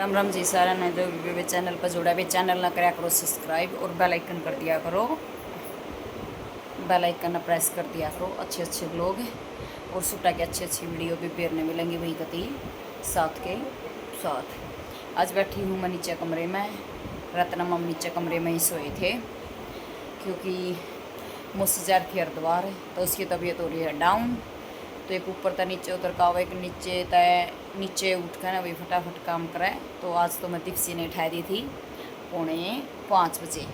राम राम जी सारा ने जो भी चैनल पर जुड़ा भी चैनल ना कराया करो सब्सक्राइब और बेल आइकन कर दिया करो, बेल आइकन प्रेस कर दिया करो। अच्छे अच्छे ब्लॉग और सूटा की अच्छी अच्छी वीडियो भी पेरने मिलेंगी वही कति साथ के साथ। आज बैठी हूँ मैं नीचे कमरे में, रत्ना मम नीचे कमरे में ही सोए थे क्योंकि मुझसे जा रही थी हरिद्वार तो उसकी तबीयत हो रही है डाउन। तो एक ऊपर था नीचे उतर का एक नीचे तय नीचे उठ कर ना वही फटाफट काम कराए। तो आज तो मैं दीप्सी ने उठा दी थी 4:45 बजे,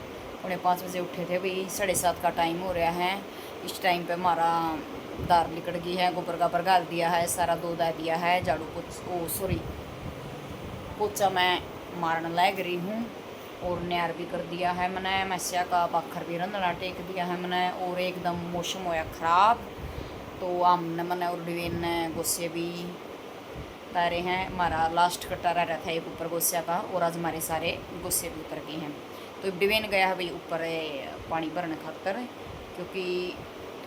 4:45 बजे उठे थे भाई। 7:30 का टाइम हो रहा है। इस टाइम पे हमारा दार लिकड़ गई है, गोबर का गाल दिया है, सारा दूध आ दिया है, झाड़ू पोछा मैं मारने लग रही हूँ और न्यार भी कर दिया है मैंने। मैस्या का बाखर भी रंधना टेक दिया है मैंने और एकदम मौसम होया ख़राब। तो हमने मैंने और डिवीन ने गुस्से भी तारे हैं। हमारा लास्ट कट्टा रह था एक ऊपर गुस्सा का और आज हमारे सारे गुस्से भी उतर गए हैं। तो डिवीन गया है भाई ऊपर पानी भरने खातर क्योंकि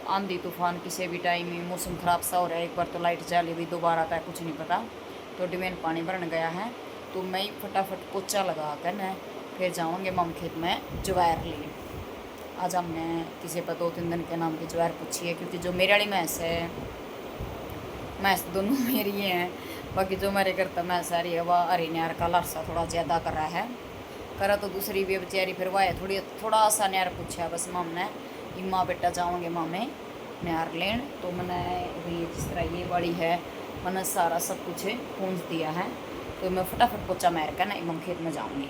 आंधी तूफान किसी भी टाइम मौसम ख़राब सा हो रहा है। एक बार तो लाइट चली हुई, दोबारा आता है कुछ नहीं पता। तो डिवीन पानी भरने गया है तो मैं ही फटाफट पोछा लगा कर न फिर जाऊँगे मम खेत में ज्वार लेने। आज हमने किसी पर 2-3 दिन के नाम की ज्वार पूछी है क्योंकि जो मेरे वाली भैंस है, भैंस दोनों मेरी हैं, बाकी जो मेरे घर पर भैंस आ रही है वह हरी न्यार का लारसा थोड़ा ज़्यादा कर रहा है। करा तो दूसरी भी बेचारी फिर वह थोड़ा सा न्यार पूछा बस हमने माँ बेटा जाओगे मामे न्यार लेन। तो मैंने ये जिस तरह ये बड़ी है मैंने सारा सब कुछ पूछ दिया है। तो मैं फटाफट पोछा मार कर ना इमाम खेत में जाऊँगी।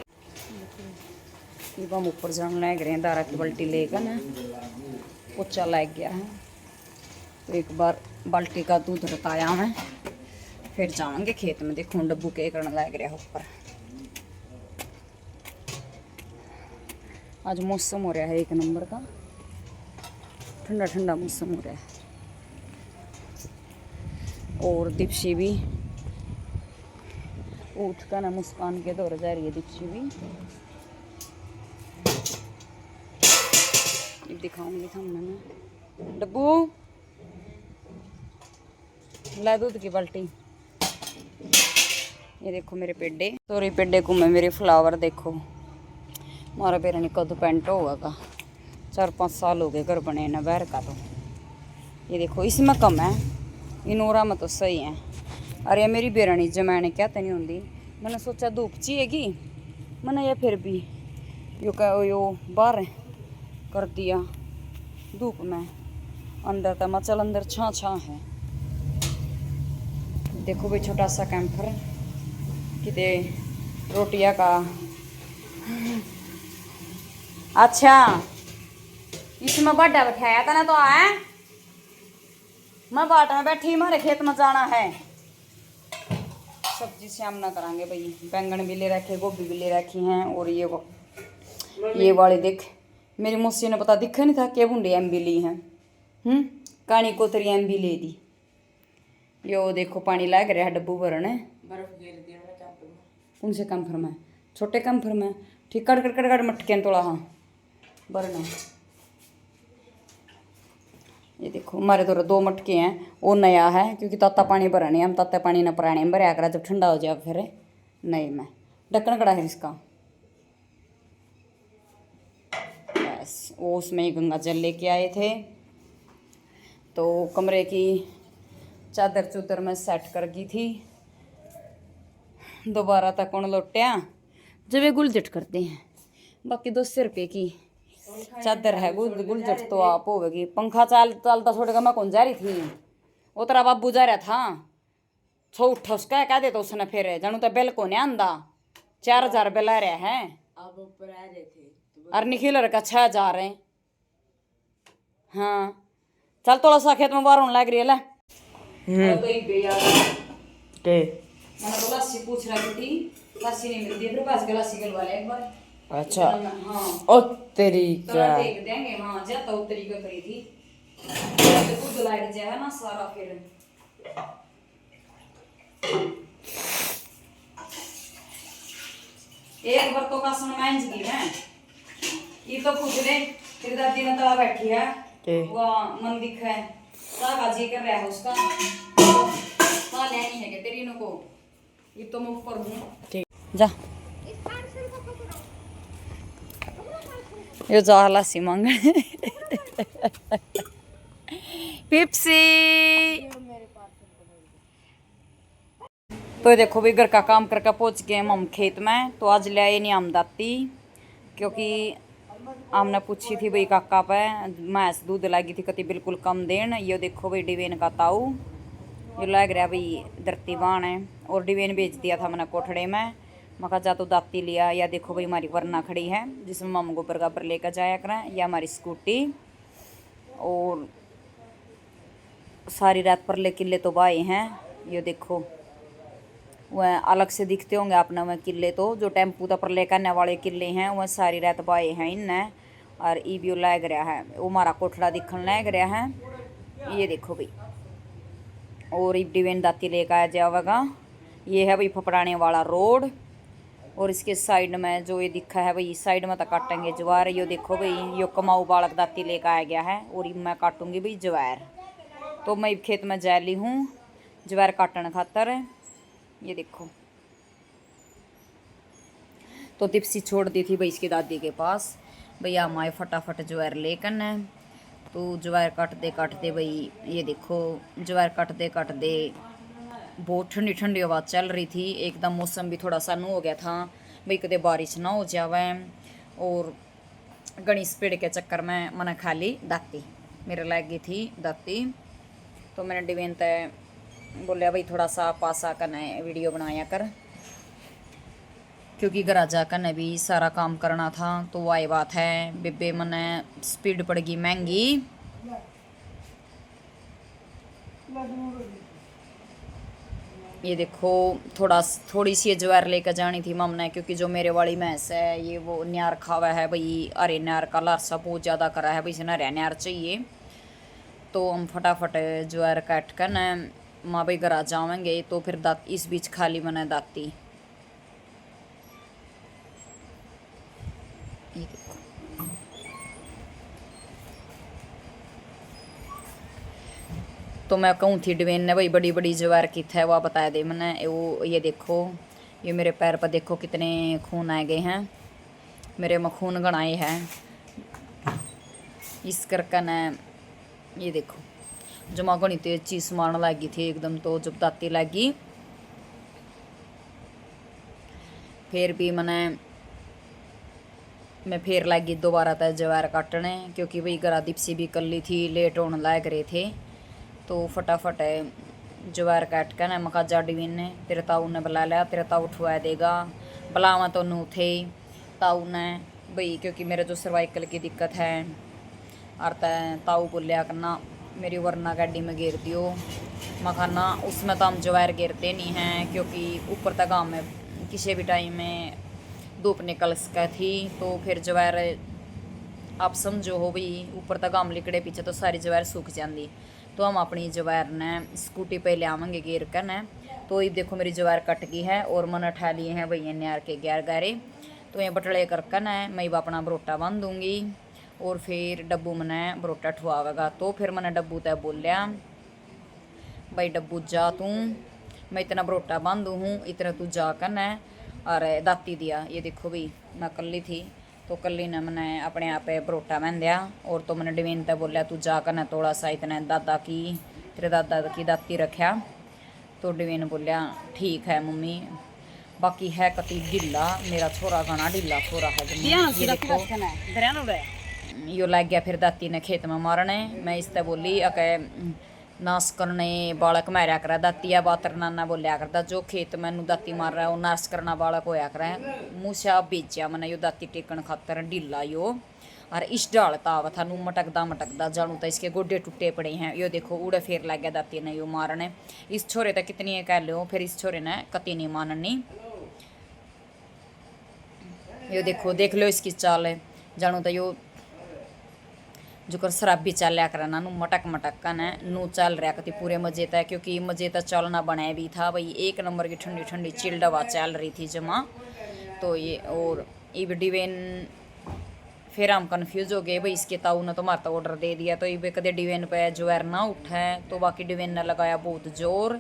अब हम ऊपर जाने लग रहे हैं, दारा की बाल्टी लेकर ना पोछा लग गया है। तो एक बार बाल्टी का दूध रताया मैं फिर जाऊँगे खेत में। देखो डब्बू के करने लग रहा है ऊपर। आज मौसम हो रहा है एक नंबर का, ठंडा ठंडा मौसम हो रहा है। और दीप्सी भी उठ कर ना मुस्कान के दौर जा रही है। दीप्सी भी दिखाऊंगी सामने में। डब्बू ला दूध की बाल्टी। ये देखो मेरे पेडे, सॉरी पेडे को मैं मेरे फ्लावर देखो। हमारा पेरा नहीं कद पेंट होगा का 4-5 साल हो गए घर बने ना बहर का। तो ये देखो इसमें कम है, इनोरा में तो सही है। अरे मेरी बेरानी जमाने क्या तो नहीं होंगी। मैंने सोचा धूप चाहिएगी मैंने या फिर भी यो बाहर कर दिया धूप में। अंदर तो मचल अंदर छा छा है। देखो भाई छोटा सा कैंपर किते रोटियां का। अच्छा इसमें बड़ा बैठाया था ना तो आए मैं बाट में बैठी हमारे खेत में जाना है। सब्जी शाम ना करांगे भाई। बैंगन भी ले रखे, गोभी भी ले रखी हैं और ये वाली देख मेरी मौसी ने पता दिखा नहीं था क्या बूंदी एम्बी ली हैं। कानी कोतरी एम्बी ले दी। यो देखो पानी लग रहा है डब्बू भरने। कौन से कैंपर में? छोटे कैंपर में ठीक कड़ कड़ कड़ मटके तोड़ा हाँ भरना। ये देखो हमारे तो 2 मटके हैं वो नया है क्योंकि ताता पानी भरा नहीं। हम ताता पानी ना पुराने में भरा करा, जब ठंडा हो जाए फिर नए में। ढक्कन कड़ा है इसका बस। वो उसमें ही गंगा जल लेके आए थे। तो कमरे की चादर चूदर में सेट कर गई थी। दोबारा तक कौन लौटिया जब ये गुलजट करते हैं। बाकी 200 रुपये की चादर है, गुलजट तो आप होगी। पंखा चलता छोड़ेगा मैं कौन जा रही थी। वो तेरा बाबू जा रहा था छो उठा उसका कह देता उसने फिर जानू तो बिल को नहीं आंदा। 4,000 बिल आ रहा है। आप ऊपर आ रहे थे और निखिल का 6,000 है। हाँ चल थोड़ा सा खेत में बाहर होने लग रही है। मैंने तो लस्सी पूछ रही थी, लस्सी नहीं मिलती है पास के लस्सी गलवा ले एक बार। अच्छा हाँ ओ तेरी क्या देख देंगे। हाँ जाता वो तरीका करी थी तो दूध लाइट जाए ना सारा फिर। एक बार तो का सुन मांझ गई मैं ये तो पूछ ले तेरी दादी ने तला बैठी है वो मन दिख है सागा जी कर रहा है उसका। हाँ लेनी है कि तेरी नो को ये तो मैं ऊपर हूँ। जा यो जा लस्सी मांग पिप्सी। तो देखो भाई घर का काम करके पहुंच गए हम खेत में। तो आज ले आए नहीं हम दाती, क्योंकि हमने पूछी थी भाई काका पे भैंस दूध लगी थी कति बिल्कुल कम देन। ये देखो भाई डिवेन का ताऊ ये लग रहा भाई धरती बाण है। और डिवेन बेच दिया था मैंने कोठड़े में। मैं कहा जा तो दाती लिया। या देखो भाई हमारी वरना खड़ी है जिसमें हम गोबर गाबर लेकर जाया करें। या हमारी स्कूटी। और सारी रात पर ले किले तो बाए हैं। ये देखो वह अलग से दिखते होंगे आपने वह किले, तो जो टेम्पू पर ले करने वाले किले हैं वह सारी रात बाए हैं इनने। और ई भी लग रहा है वो हमारा कोठड़ा दिखने लग रहा है। ये देखो भाई और ई डिवेन दाती लेकर आ जाएगा। ये है भाई फपड़ाने वाला रोड। और इसके साइड में जो ये दिखा है भाई साइड में तो काटेंगे ज्वार। ये देखो भाई यो कमाऊ बालक दाती लेकर आ गया है और मैं काटूंगी भाई ज्वार। तो मैं खेत में जा ली हूँ ज्वार काटने खातर। ये देखो तो तिप्सी छोड़ दी थी भाई इसकी दादी के पास। भैया हम आए फटाफट ज्वार लेकर न। तो ज्वार काटते भाई ये देखो ज्वार काटते बहुत ठंडी ठंडी हवा चल रही थी। एकदम मौसम भी थोड़ा सा नू हो गया था भाई कदे बारिश ना हो जावे। और गणी स्पीड के चक्कर में मैंने खा ली दाती, मेरे लग गई थी दाती। तो मैंने डिवेन तय बोलिया भाई थोड़ा सा पासा करना वीडियो बनाया कर, क्योंकि घर जा कर भी सारा काम करना था। तो वाई बात है बेबे मैंने स्पीड पड़ गई महंगी। ये देखो थोड़ी सी ज्वार लेकर जानी थी मम ने, क्योंकि जो मेरे वाली भैंस है ये वो न्यार खावा है भाई। अरे न्यार का लारसा बहुत ज़्यादा करा है भाई, इसे नया न्यार चाहिए। तो हम फटाफट ज्वार काट कर न माँ भाई घर आ जाएंगे। तो फिर दात इस बीच खाली बना दाती। ये देखो तो मैं कहूँ थी डिवेन ने भाई बड़ी बड़ी ज्वार की थे वह बताया दे मैंने वो। ये देखो ये मेरे पैर पर देखो कितने खून आ गए हैं, मेरे में खून गणाए हैं इस करके न। ये देखो जमा घनी तेज चीज मारने लगी थी एकदम। तो जब दाती लगी फिर भी मैं फिर लगी दोबारा तय ज्वार काटने, क्योंकि भाई गरा दीपसी भी कल्ली थी लेट होने लग रहे थे। तो फटाफट ज्वार काट कर न मका जा डिवीन ने तेरे ताऊ ने बुला लिया, तेरे ताऊ उठवा देगा। बुलावा तो नू थे ताऊ ने भाई, क्योंकि मेरे जो सर्वाइकल की दिक्कत है। और ताऊ बोलिया करना मेरी वरना गाड़ी में घेर दियो। मखाना उसमें तो हम ज्वार घेरते नहीं हैं, क्योंकि ऊपर तक गाँव में किसी भी टाइम में धूप निकल सका थी। तो फिर ज्वार आप समझो हो भाई ऊपर तक गाँव लिकड़े पीछे तो सारी ज्वार सूख जाती। तो हम अपनी ज्वार ने स्कूटी पे ले आवेंगे घेर कर न। तो ये देखो मेरी ज्वार कट गई है और मन उठा लिए हैं भैया न्यार के 11 गारे। तो ये बटले कर न मैं अपना बरोटा बांध दूँगी और फिर डब्बू मैंने बरोटा ठुआवेगा। तो फिर मैंने डब्बू तय बोलिया भाई डब्बू जा तू, मैं इतना बरोटा बांधू हूँ इतना तू जा कर न। और दाती दिया। ये देखो भाई मैं कल्ली थी तो कल्ली ने मैंने अपने आप बरोटा बन दिया। और तो मैंने डिवेन तय बोलिया तू जा कर न थोड़ा सा इतना दादा की तेरे दादा की दाती रखा। तो डिवेन बोलिया ठीक है मम्मी। बाकी है कति ढीला मेरा छोरा घना ढीला छोरा है। ये देखो यो लग गया फिर दाती ने खेत में मारने। मैं इस तरह बोली अके नाश करने बालक मारा करा दाती या बातर नाना बोलिया करता जो खेत में दाती मार रहा है वो नाश करना बालक होया करे। मूसा बेचा मैंने यो दाती टेकन खातर ढीला यो। और इस डालता आवा था नू मटकदा जानू तो इसके गोडे टूटे पड़े हैं। यो देखो उड़े फेर लग गया दाती ने यो मारने। इस छोरे तक कितनी कह लो फिर इस छोरे ने कति नहीं माननी। यो देखो देख लो इसकी चाल है जानू तो यो जो कर शराबी चल करना नू मटक का न नू चल रहा कति पूरे मजे तय, क्योंकि मजे तक चलना बनाया भी था भाई। एक नंबर की ठंडी ठंडी चिल्ड हवा चल रही थी जमा। तो ये और ये डिवेन फिर हम कन्फ्यूज हो गए भाई इसके ताऊ ने तो मारता ऑर्डर दे दिया। तो ये कदे डिवेन पे ज्वार ना उठा है। तो बाकी डिवेन ने लगाया बहुत जोर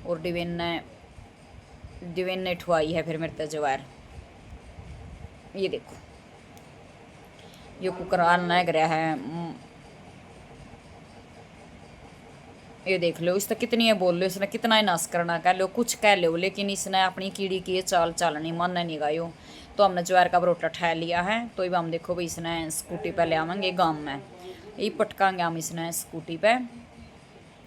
और डिवेन ने दिवेन ने ठुआई है फिर मेरे ते जवार। ये देखो ये कुकर लग रहा है। ये देख लो इसने कितनी है बोल लो, इसने कितना ही नाश करना कह लो, कुछ कह लो, लेकिन इसने अपनी कीड़ी की चाल चालनी मानने नहीं गायो। तो हमने ज्वार का बरोटा ठह लिया है। तो अब हम देखो भाई इसने स्कूटी पे ले आवेंगे गाँव में, ये पटकांगे हम इसने स्कूटी पे।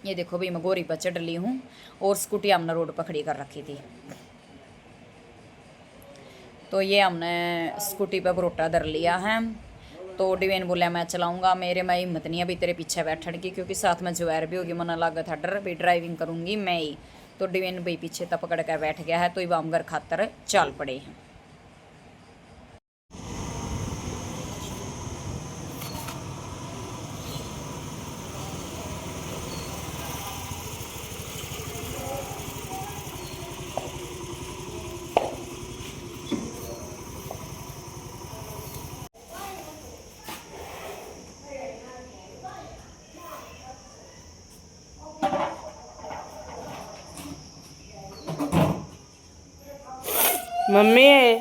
ये देखो भाई मैं गोरी पर चढ़ ली हूँ और स्कूटी हमने रोड पर खड़ी कर रखी थी। तो ये हमने स्कूटी पे बरोटा धर लिया है। तो डिवेन बोलिया मैं चलाऊंगा, मेरे में हिम्मत नहीं अभी तेरे पीछे बैठने की, क्योंकि साथ में ज्वार भी होगी, मना लागत था डर भी, ड्राइविंग करूंगी मैं ही। तो डिवेन भाई पीछे तब पकड़ कर बैठ गया है। तो अब हम घर खातर चल पड़े हैं। मम्मी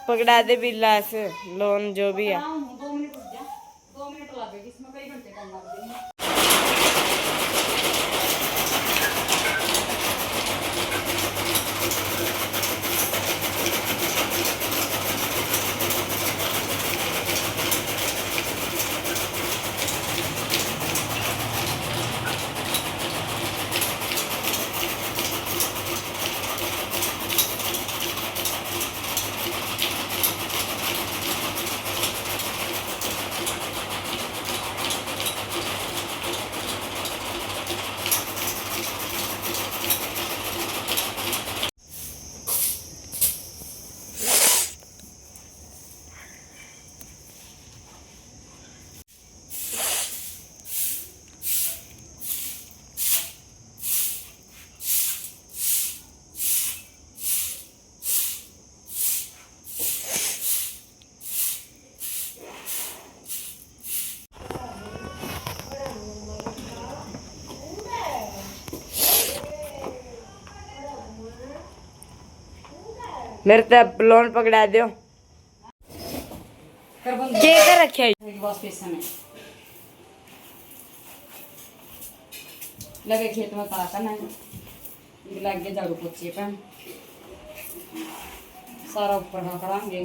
पकड़ा दे बिल्लास लोन जो भी है। 2 मिनट रुक जा, 2 मिनट लगेगी इसमें, कई घंटे काम लग जाएंगे। मेरे तो लोन पकड़ा दो। के कर रखे लगे खेत में पा करना लग गए झाड़ू पोछे पे सारा ऊपर का करांगे।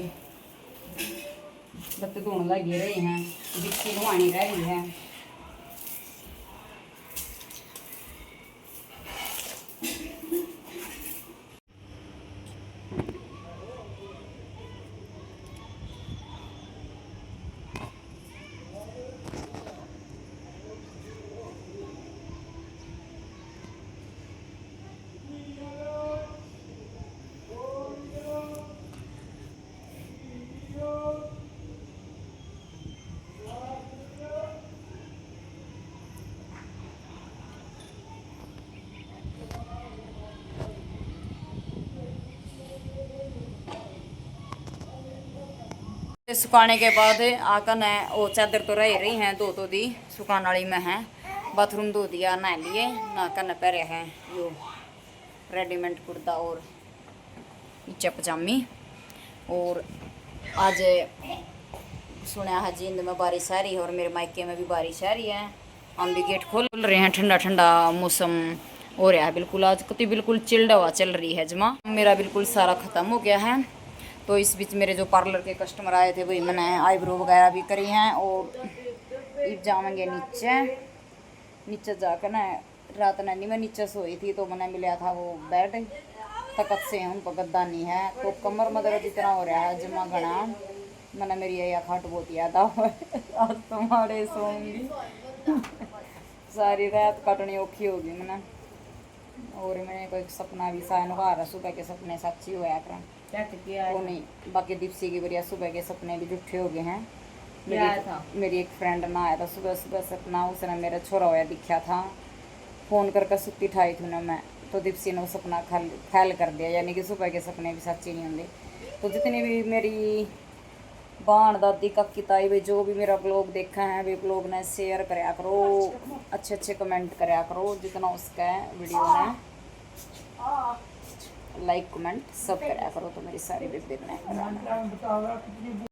बत्ते धोने लगे रहे हैं, बिस्की धुआनी रह रही है। सुखाने के बाद आकर न वो चादर तो रह रही हैं, दो तो दी सुखाने वाली में है। बाथरूम धो दिया, नहा लिए, नहा कर न पहरे हैं यो रेडीमेड कुर्ता और नीचे पजामी। और आज सुना है जींद में बारिश आ रही है और मेरे मायके में भी बारिश आ रही है। हम भी गेट खोल रहे हैं, ठंडा ठंडा मौसम हो रहा है बिल्कुल। आज कति बिल्कुल चिल्ड हवा चल रही है जमा, मेरा बिल्कुल सारा ख़त्म हो गया है। तो इस बीच मेरे जो पार्लर के कस्टमर आए थे वही मैंने आईब्रो वगैरह भी करी हैं। और अब जाएंगे नीचे, नीचे जाकर ना रात नहीं मैं नीचे सोई थी तो मैंने मिला था वो बेड तकत से उन पर गद्दा नहीं है। तो कमर में दर्द इतना हो रहा है जमा घना, मैंने मेरी यही खाट बहुत याद आज तुम्हारे सोऊंगी सारी रात कटनी औखी होगी मैंने। और मैंने कोई सपना भी सायन आ रहा, सुबह के सपने सच्ची होया कर वो नहीं, बाकी दीप्सी की बढ़िया सुबह के सपने भी झूठे हो गए हैं। मेरी एक फ्रेंड ना आया था सुबह सुबह सपना, उसने मेरा छोरा होया दिखा था, फ़ोन करके सुती ठाई थी ना मैं। तो दीप्सी ने वो सपना ख्याल कर दिया, यानी कि सुबह के सपने भी सच्चे नहीं होंगे। तो जितनी भी मेरी बाण दादी काकी ताई वे जो भी मेरा ब्लॉग देखा है वे ब्लॉग ने शेयर कराया करो, अच्छे अच्छे कमेंट कराया करो जितना उसका है वीडियो में। लाइक कमेंट सब कराया करो तो मेरी सारी वीडियो देखना है।